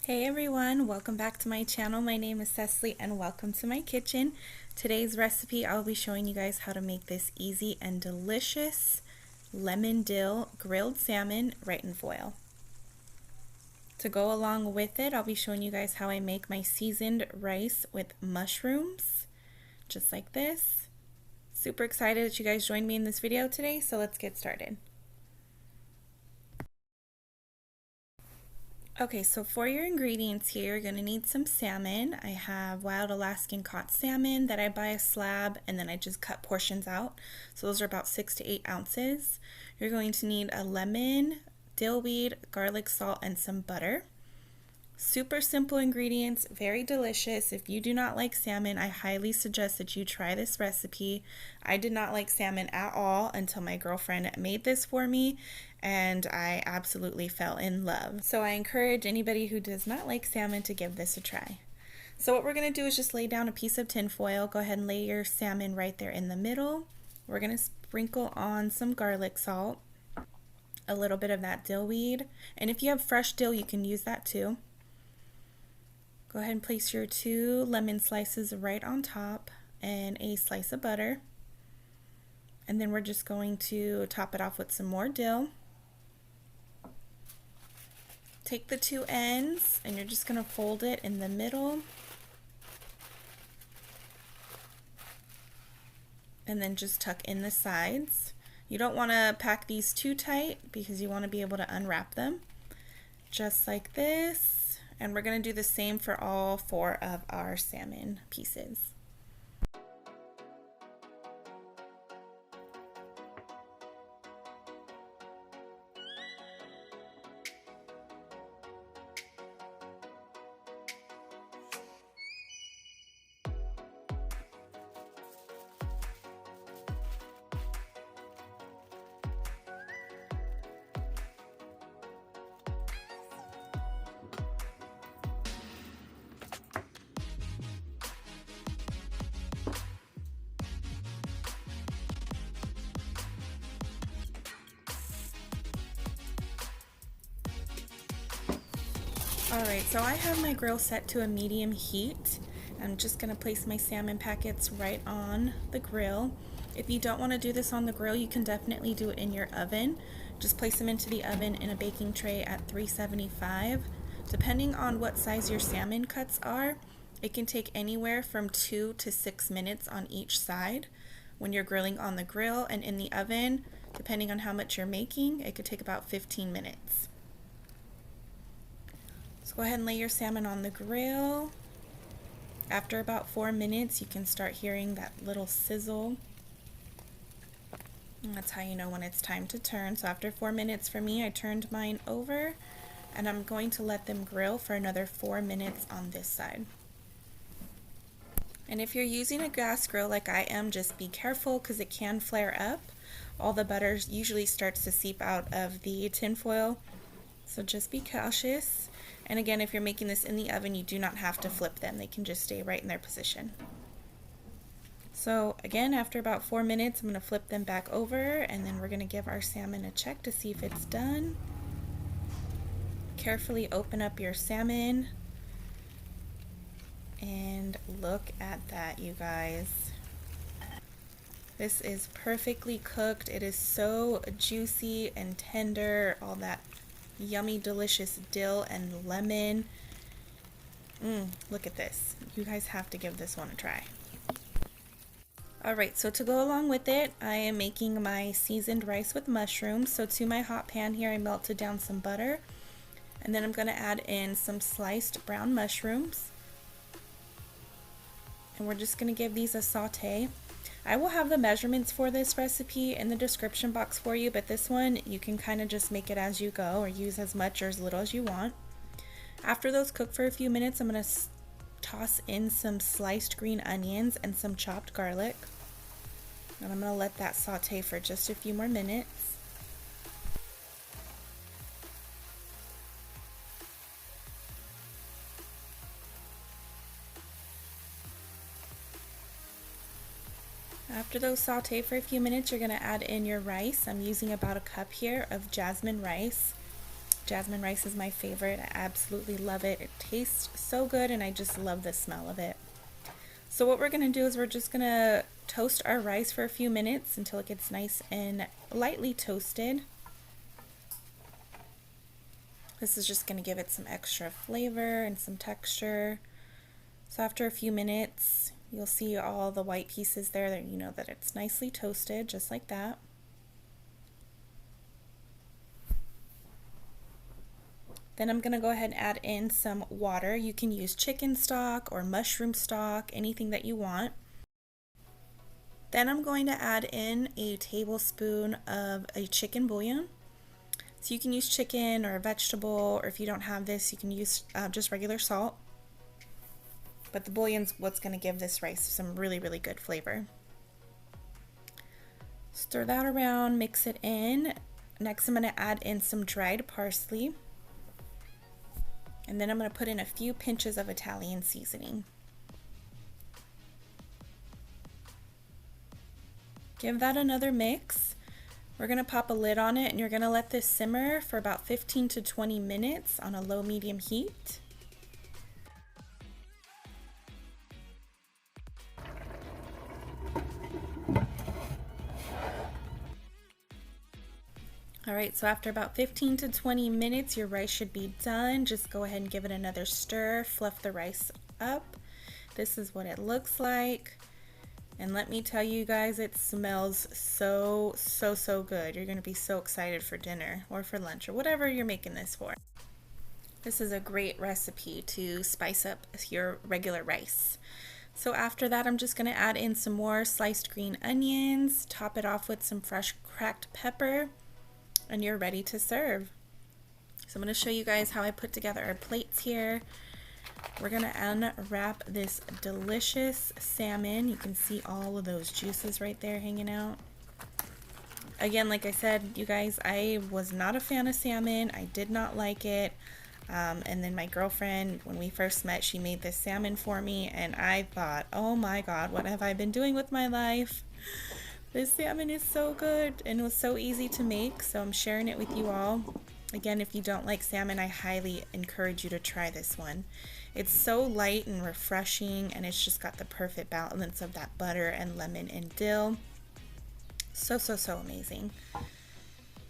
Hey everyone, welcome back to my channel. My name is Cecily and welcome to my kitchen. Today's recipe, I'll be showing you guys how to make this easy and delicious lemon dill grilled salmon right in foil. To go along with it, I'll be showing you guys how I make my seasoned rice with mushrooms, just like this. Super excited that you guys joined me in this video today, so let's get started. Okay, so for your ingredients here, you're going to need some salmon. I have wild Alaskan caught salmon that I buy a slab and then I just cut portions out. So those are about 6 to 8 ounces. You're going to need a lemon, dill weed, garlic salt, and some butter. Super simple ingredients, very delicious. If you do not like salmon, I highly suggest that you try this recipe. I did not like salmon at all until my girlfriend made this for me, and I absolutely fell in love. So I encourage anybody who does not like salmon to give this a try. So what we're going to do is just lay down a piece of tin foil. Go ahead and lay your salmon right there in the middle. We're going to sprinkle on some garlic salt, a little bit of that dill weed, and if you have fresh dill, you can use that too. Go ahead and place your 2 lemon slices right on top and a slice of butter. And then we're just going to top it off with some more dill. Take the 2 ends and you're just going to fold it in the middle. And then just tuck in the sides. You don't want to pack these too tight because you want to be able to unwrap them. Just like this. And we're going to do the same for all 4 of our salmon pieces. Alright, so I have my grill set to a medium heat. I'm just going to place my salmon packets right on the grill. If you don't want to do this on the grill, you can definitely do it in your oven. Just place them into the oven in a baking tray at 375. Depending on what size your salmon cuts are, it can take anywhere from 2 to 6 minutes on each side. When you're grilling on the grill and in the oven, depending on how much you're making, it could take about 15 minutes. So go ahead and lay your salmon on the grill. After about 4 minutes, you can start hearing that little sizzle. And that's how you know when it's time to turn. So after 4 minutes for me, I turned mine over and I'm going to let them grill for another 4 minutes on this side. And if you're using a gas grill like I am, just be careful because it can flare up. All the butter usually starts to seep out of the tin foil, so just be cautious. And again, if you're making this in the oven, you do not have to flip them. They can just stay right in their position. So again, after about 4 minutes, I'm going to flip them back over and then we're going to give our salmon a check to see if it's done. Carefully open up your salmon and look at that, you guys. This is perfectly cooked. It is so juicy and tender, all that yummy, delicious dill and lemon. Look at this. You guys have to give this one a try. Alright, so to go along with it, I am making my seasoned rice with mushrooms. So to my hot pan here, I melted down some butter. And then I'm going to add in some sliced brown mushrooms. And we're just going to give these a saute. I will have the measurements for this recipe in the description box for you, but this one you can kind of just make it as you go or use as much or as little as you want. After those cook for a few minutes, I'm going to toss in some sliced green onions and some chopped garlic. And I'm going to let that saute for just a few more minutes. After those saute for a few minutes, you're going to add in your rice. I'm using about a cup here of Jasmine rice. Jasmine rice is my favorite. I absolutely love it. It tastes so good and I just love the smell of it. So what we're going to do is we're just going to toast our rice for a few minutes until it gets nice and lightly toasted. This is just going to give it some extra flavor and some texture. So after a few minutes, you'll see all the white pieces there that you know that it's nicely toasted, just like that. Then I'm going to go ahead and add in some water. You can use chicken stock or mushroom stock, anything that you want. Then I'm going to add in a tablespoon of a chicken bouillon. So you can use chicken or a vegetable, or if you don't have this, you can use just regular salt. But the bouillon's what's going to give this rice some really, really good flavor. Stir that around, mix it in. Next I'm going to add in some dried parsley. And then I'm going to put in a few pinches of Italian seasoning. Give that another mix. We're going to pop a lid on it and you're going to let this simmer for about 15 to 20 minutes on a low-medium heat. Alright, so after about 15 to 20 minutes, your rice should be done. Just go ahead and give it another stir, fluff the rice up. This is what it looks like. And let me tell you guys, it smells so good. You're going to be so excited for dinner or for lunch or whatever you're making this for. This is a great recipe to spice up your regular rice. So after that, I'm just going to add in some more sliced green onions, top it off with some fresh cracked pepper, and you're ready to serve. So I'm going to show you guys how I put together our plates here. We're going to unwrap this delicious salmon. You can see all of those juices right there hanging out. Again, like I said, you guys, I was not a fan of salmon. I did not like it. And then my girlfriend, when we first met, she made this salmon for me and I thought, oh my God, what have I been doing with my life? This salmon is so good and it was so easy to make, so I'm sharing it with you all. Again, if you don't like salmon, I highly encourage you to try this one. It's so light and refreshing and it's just got the perfect balance of that butter and lemon and dill. So amazing.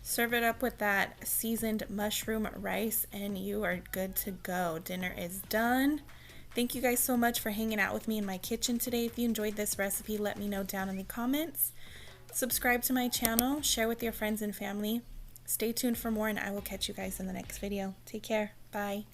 Serve it up with that seasoned mushroom rice and you are good to go. Dinner is done. Thank you guys so much for hanging out with me in my kitchen today. If you enjoyed this recipe, let me know down in the comments. Subscribe to my channel, share with your friends and family. Stay tuned for more and I will catch you guys in the next video. Take care. Bye.